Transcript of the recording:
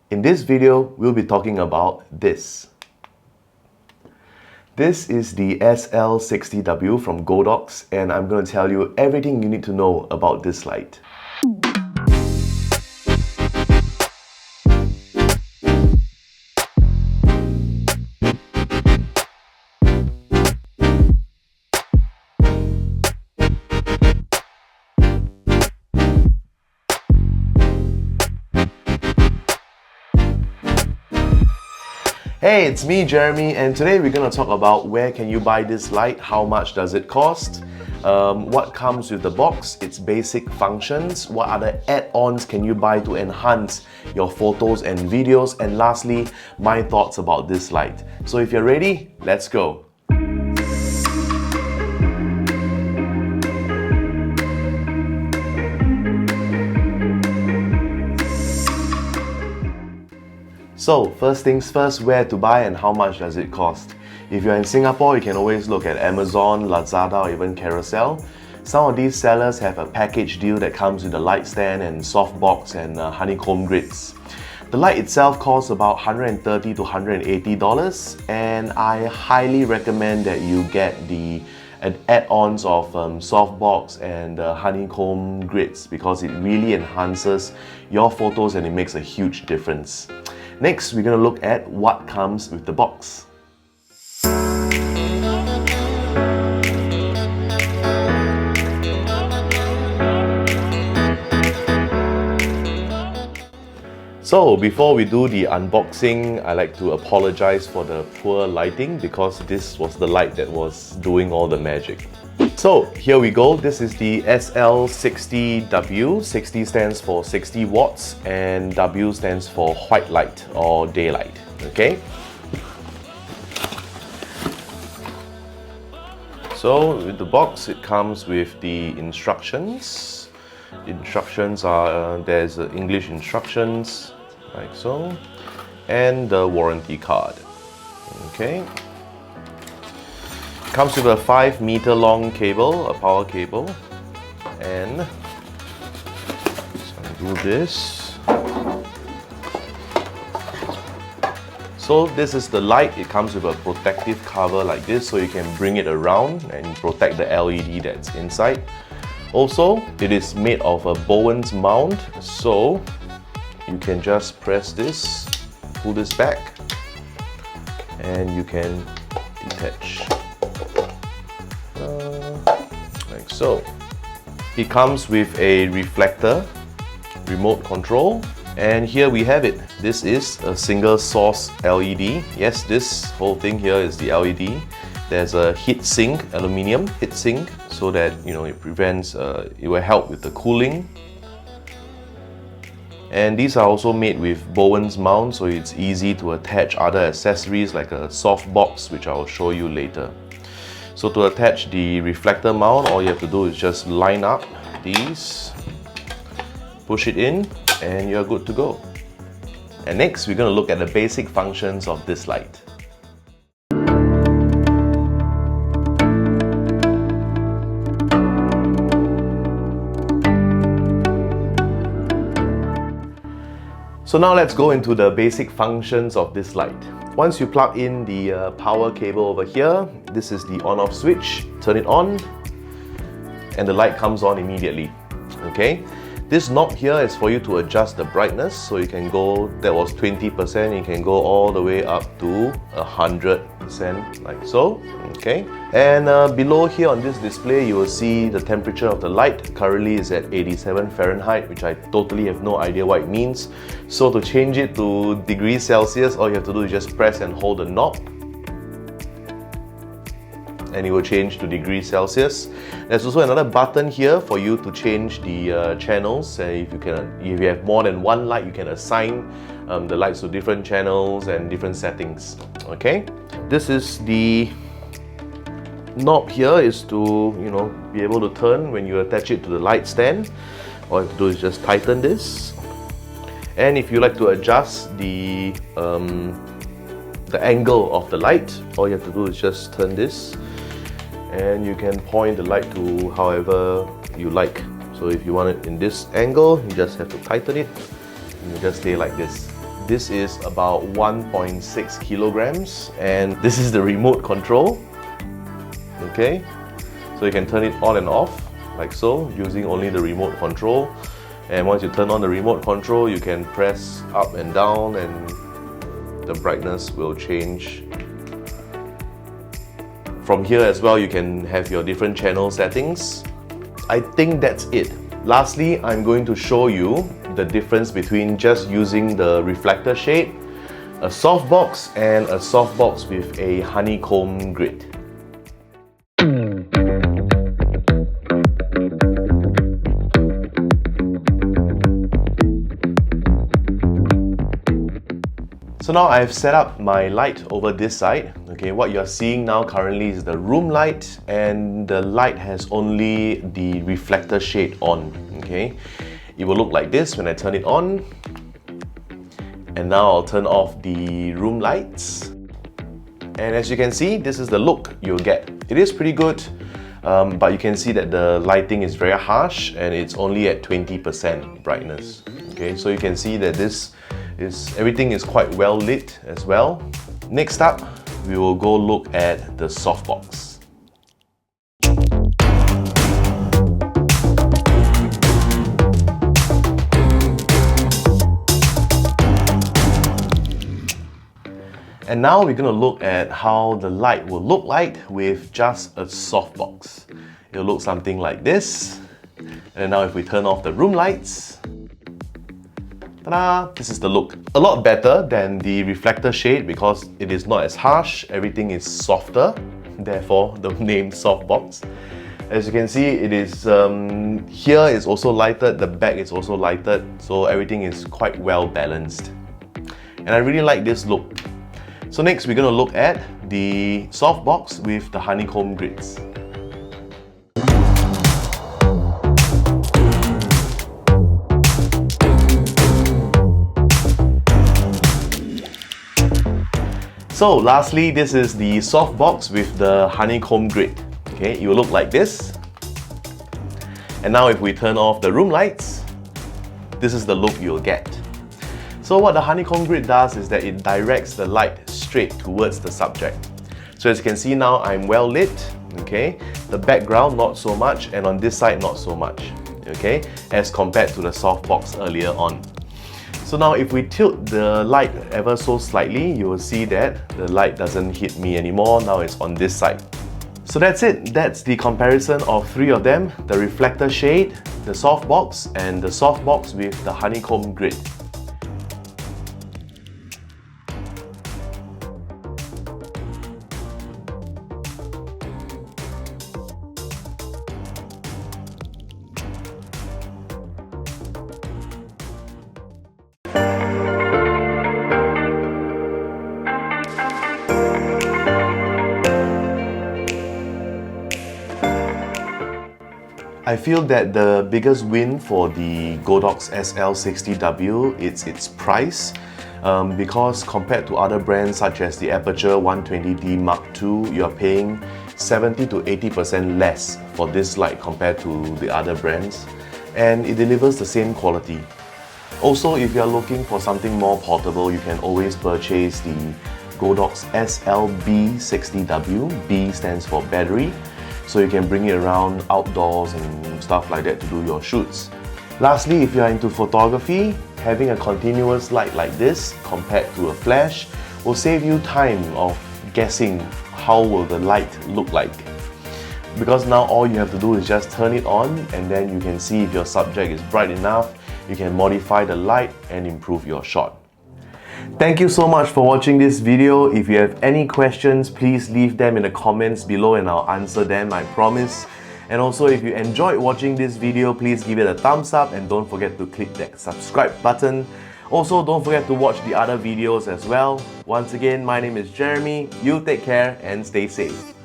In this video, we'll be talking about this. This is the SL60W from Godox, and I'm going to tell you everything you need to know about this light. Hey, it's me, Jeremy, and today we're going to talk about where can you buy this light, how much does it cost, what comes with the box, its basic functions, what other add-ons can you buy to enhance your photos and videos, and lastly, my thoughts about this light. So if you're ready, let's go. So, first things first, where to buy and how much does it cost? If you're in Singapore, you can always look at Amazon, Lazada, or even Carousel. Some of these sellers have a package deal that comes with a light stand and softbox and honeycomb grids. The light itself costs about $130 to $180, and I highly recommend that you get the add-ons of softbox and honeycomb grids because it really enhances your photos and it makes a huge difference. Next, we're going to look at what comes with the box. So, before we do the unboxing, I like to apologize for the poor lighting because this was the light that was doing all the magic. So, here we go. This is the SL60W. 60 stands for 60 watts and W stands for white light or daylight. Okay? So, with the box, it comes with the instructions. Instructions are, there's English instructions, like so, and the warranty card. Okay? Comes with a 5-meter long cable, a power cable, and so do this. So this is the light. It comes with a protective cover like this, so you can bring it around and protect the LED that's inside. Also, it is made of a Bowen's mount, so you can just press this, pull this back, and you can detach. Like so. It comes with a reflector, remote control, and here we have it. This is a single source LED. Yes, this whole thing here is the LED. There's a heat sink, aluminium heat sink, so that it prevents, it will help with the cooling. And these are also made with Bowen's mount, so it's easy to attach other accessories like a softbox, which I will show you later. So to attach the reflector mount, all you have to do is just line up these, push it in, and you're good to go. And next, we're going to look at the basic functions of this light. So now let's go into the basic functions of this light. Once you plug in the power cable over here, this is the on-off switch. Turn it on and the light comes on immediately. Okay, this knob here is for you to adjust the brightness, so you can go, that was 20%, you can go all the way up to 100%, like so. Okay, and below here on this display you will see the temperature of the light. Currently is at 87 Fahrenheit, which I totally have no idea what it means. So to change it to degrees Celsius, all you have to do is just press and hold the knob and it will change to degrees Celsius. There's also another button here for you to change the channels. If you have more than one light, you can assign the lights to different channels and different settings. Okay, this is the knob here, is to be able to turn when you attach it to the light stand. All you have to do is just tighten this. And if you like to adjust the angle of the light, all you have to do is just turn this and you can point the light to however you like. So if you want it in this angle, you just have to tighten it and you just stay like this. This is about 1.6 kilograms, and this is the remote control. Okay, so you can turn it on and off like so using only the remote control. And once you turn on the remote control, you can press up and down and the brightness will change. From here as well, you can have your different channel settings. I think that's it. Lastly, I'm going to show you the difference between just using the reflector shade, a softbox, and a softbox with a honeycomb grid. So now I've set up my light over this side. Okay, what you're seeing now currently is the room light, and the light has only the reflector shade on. Okay, it will look like this when I turn it on. And now I'll turn off the room lights. And as you can see, this is the look you'll get. It is pretty good, but you can see that the lighting is very harsh and it's only at 20% brightness. Okay, so you can see that everything is quite well lit as well. Next up, we will go look at the softbox. And now we're going to look at how the light will look like with just a softbox. It'll look something like this. And now if we turn off the room lights, ta-da! This is the look. A lot better than the reflector shade because it is not as harsh, everything is softer, therefore the name softbox. As you can see, it is here is also lighted, the back is also lighted, so everything is quite well balanced. And I really like this look. So next we're going to look at the softbox with the honeycomb grids. So lastly, this is the softbox with the honeycomb grid. Okay, it will look like this. And now if we turn off the room lights, this is the look you'll get. So what the honeycomb grid does is that it directs the light straight towards the subject. So as you can see now, I'm well lit. Okay, the background not so much, and on this side not so much. Okay, as compared to the softbox earlier on. So now if we tilt the light ever so slightly, you will see that the light doesn't hit me anymore. Now it's on this side. So that's it. That's the comparison of three of them: the reflector shade, the softbox, and the softbox with the honeycomb grid. I feel that the biggest win for the Godox SL60W is its price, because compared to other brands such as the Aperture 120D Mark II, you're paying 70 to 80% less for this light compared to the other brands, and it delivers the same quality. Also, if you're looking for something more portable, you can always purchase the Godox SL60W. B stands for battery. So you can bring it around outdoors and stuff like that to do your shoots. Lastly, if you're into photography, having a continuous light like this compared to a flash will save you time of guessing how will the light look like. Because now all you have to do is just turn it on, and then you can see if your subject is bright enough, you can modify the light and improve your shot. Thank you so much for watching this video. If you have any questions, please leave them in the comments below and I'll answer them, I promise. And also, if you enjoyed watching this video, please give it a thumbs up and don't forget to click that subscribe button. Also, don't forget to watch the other videos as well. Once again, my name is Jeremy. You take care and stay safe.